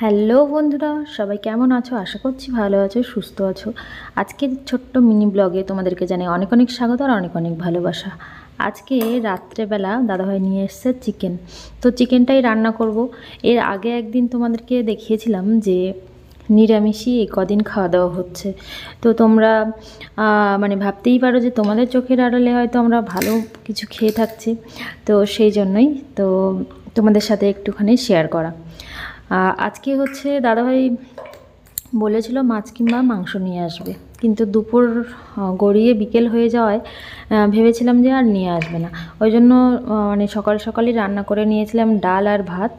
Hello বন্ধুরা, সবাই কেমন আছো? আশা করছি ভালো আছো, সুস্থ আছো। আজকের ছোট্ট মিনি ব্লগে তোমাদেরকে জানাই অনেক অনেক স্বাগত আর অনেক অনেক ভালোবাসা। আজকে রাত্রেবেলা দাদাভাই নিয়ে এসছে চিকেন, তো চিকেনটাই রান্না করব। এর আগে একদিন তোমাদেরকে দেখিয়েছিলাম যে নিরামিষই এই কদিন খাওয়া দাওয়া হচ্ছে। তো তোমরা মানে ভাবতেই পারো যে তোমাদের চোখের আড়ালে হয়তো আমরা ভালো কিছু খেয়ে থাকছি, তো সেই জন্যই তো তোমাদের সাথে একটুখানি শেয়ার করা। আজকে হচ্ছে দাদাভাই বলেছিল মাছ কিংবা মাংস নিয়ে আসবে, কিন্তু দুপুর গড়িয়ে বিকেল হয়ে যাওয়ায় ভেবেছিলাম যে আর নিয়ে আসবে না। ওই জন্য মানে সকাল সকালই রান্না করে নিয়েছিলাম ডাল আর ভাত।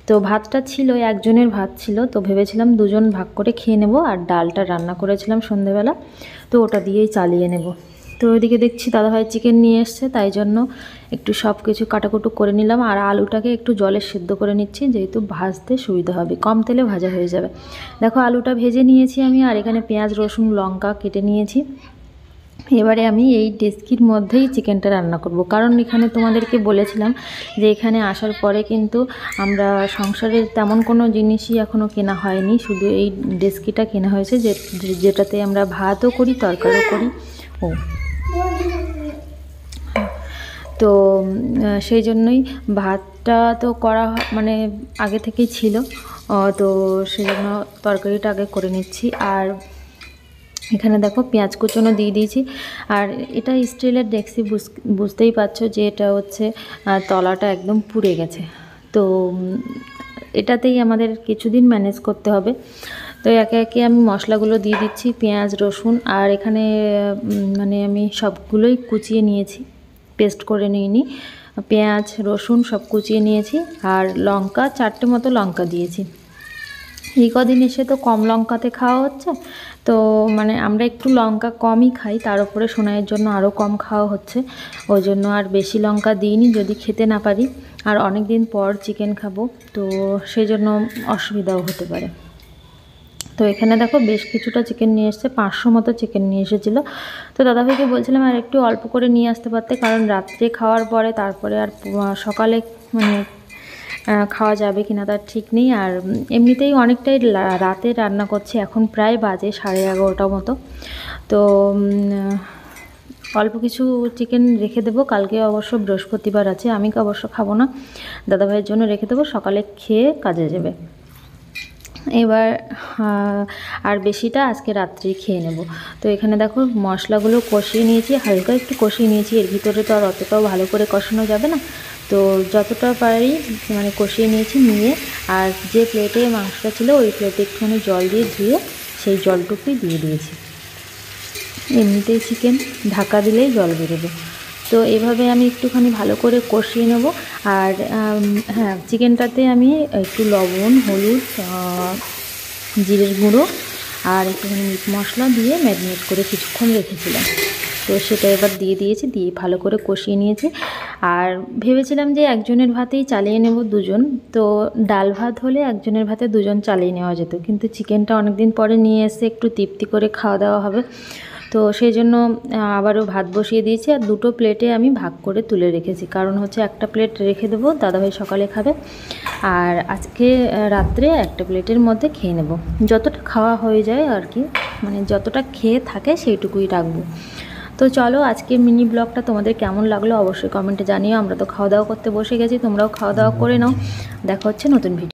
তো ভাতটা ছিল, একজনের ভাত ছিল, তো ভেবেছিলাম দুজন ভাগ করে খেয়ে নেব, আর ডালটা রান্না করেছিলাম সন্ধেবেলা, তো ওটা দিয়েই চালিয়ে নেব। তো ওইদিকে দেখছি দাদাভাই চিকেন নিয়ে এসছে, তাই জন্য একটু সব কিছু কাটাকুটু করে নিলাম, আর আলুটাকে একটু জলে সেদ্ধ করে নিচ্ছি, যেহেতু ভাজতে সুবিধা হবে, কম তেলে ভাজা হয়ে যাবে। দেখো আলুটা ভেজে নিয়েছি আমি, আর এখানে পেঁয়াজ রসুন লঙ্কা কেটে নিয়েছি। এবারে আমি এই ডেস্কির মধ্যেই চিকেনটা রান্না করব, কারণ এখানে তোমাদেরকে বলেছিলাম যে এখানে আসার পরে কিন্তু আমরা সংসারের তেমন কোনো জিনিসই এখনও কেনা হয়নি, শুধু এই ডেস্কিটা কেনা হয়েছে, যেটাতে আমরা ভাতও করি তরকারিও করি। তো সেই জন্যই ভাতটা তো করা মানে আগে থেকেই ছিল, তো সেই জন্য তরকারিটা আগে করে নিচ্ছি। আর এখানে দেখো পেঁয়াজ কুচনো দিয়ে দিয়েছি। আর এটা স্টিলের ডেক্সি, বুঝতেই পারছো যে এটা হচ্ছে তলাটা একদম পুড়ে গেছে, তো এটাতেই আমাদের কিছুদিন ম্যানেজ করতে হবে। তো একে একে আমি মশলাগুলো দিয়ে দিচ্ছি, পেঁয়াজ রসুন, আর এখানে মানে আমি সবগুলোই কুচিয়ে নিয়েছি, পেস্ট করে নিইনি। পেঁয়াজ রসুন সব কুচিয়ে নিয়েছি, আর লঙ্কা 4টে মতো লঙ্কা দিয়েছি। এই কদিন এসে তো কম লঙ্কাতে খাওয়া হচ্ছে, তো মানে আমরা একটু লঙ্কা কমই খাই, তার উপরে সোনাইয়ের জন্য আরও কম খাওয়া হচ্ছে, ওই জন্য আর বেশি লঙ্কা দিইনি, যদি খেতে না পারি। আর অনেক দিন পর চিকেন খাবো, তো সেই জন্য অসুবিধাও হতে পারে। তো এখানে দেখো বেশ কিছুটা চিকেন নিয়ে এসছে, 500 মতো চিকেন নিয়ে এসেছিলো। তো দাদাভাইকে বলছিলাম আর একটু অল্প করে নিয়ে আসতে পারতে, কারণ রাত্রে খাওয়ার পরে তারপরে আর সকালে মানে খাওয়া যাবে কিনা তার ঠিক নেই। আর এমনিতেই অনেকটাই রাতে রান্না করছি, এখন প্রায় বাজে 11:30 মতো। তো অল্প কিছু চিকেন রেখে দেবো, কালকে অবশ্য বৃহস্পতিবার আছে, আমি অবশ্য খাবো না, দাদাভাইয়ের জন্য রেখে দেবো, সকালে খেয়ে কাজে যাবে। এবার আর বেশিটা আজকে রাত্রেই খেয়ে নেব। তো এখানে দেখো মশলাগুলো কষিয়ে নিয়েছি, হালকা একটু কষিয়ে নিয়েছি, এর ভিতরে তো আর অতটাও ভালো করে কষানো যাবে না, তো যতটা পারি মানে কষিয়ে নিয়েছি, নিয়ে আর যে প্লেটে মাংসটা ছিল ওই প্লেটে একটুখানি জল দিয়ে ধুয়ে সেই জলটুকুই দিয়ে দিয়েছি। এমনিতেই চিকেন ঢাকা দিলেই জল বেরোবে, তো এভাবে আমি একটুখানি ভালো করে কষিয়ে নেব। আর হ্যাঁ, চিকেনটাতে আমি একটু লবণ, হলুদ, জিরের গুঁড়ো আর একটুখানি মিট মশলা দিয়ে ম্যারিনেট করে কিছুক্ষণ রেখেছিলাম, তো সেটা এবার দিয়ে দিয়েছি, দিয়ে ভালো করে কষিয়ে নিয়েছি। আর ভেবেছিলাম যে একজনের ভাতেই চালিয়ে নেব দুজন, তো ডাল ভাত হলে একজনের ভাতে দুজন চালিয়ে নেওয়া যেত, কিন্তু চিকেনটা অনেক দিন পরে নিয়ে এসে একটু তৃপ্তি করে খাওয়া দাওয়া হবে, তো সেই জন্য আবারও ভাত বসিয়ে দিয়েছি। আর দুটো প্লেটে আমি ভাগ করে তুলে রেখেছি, কারণ হচ্ছে একটা প্লেট রেখে দেবো, দাদাভাই সকালে খাবে, আর আজকে রাত্রে একটা প্লেটের মধ্যে খেয়ে নেব, যতটা খাওয়া হয়ে যায় আর কি, মানে যতটা খেয়ে থাকে সেইটুকুই রাখবো। তো চলো আজকে মিনি ব্লগটা তোমাদের কেমন লাগলো অবশ্যই কমেন্টে জানিও। আমরা তো খাওয়া দাওয়া করতে বসে গেছি, তোমরাও খাওয়া দাওয়া করে নাও, দেখা হচ্ছে নতুন ভিডিও।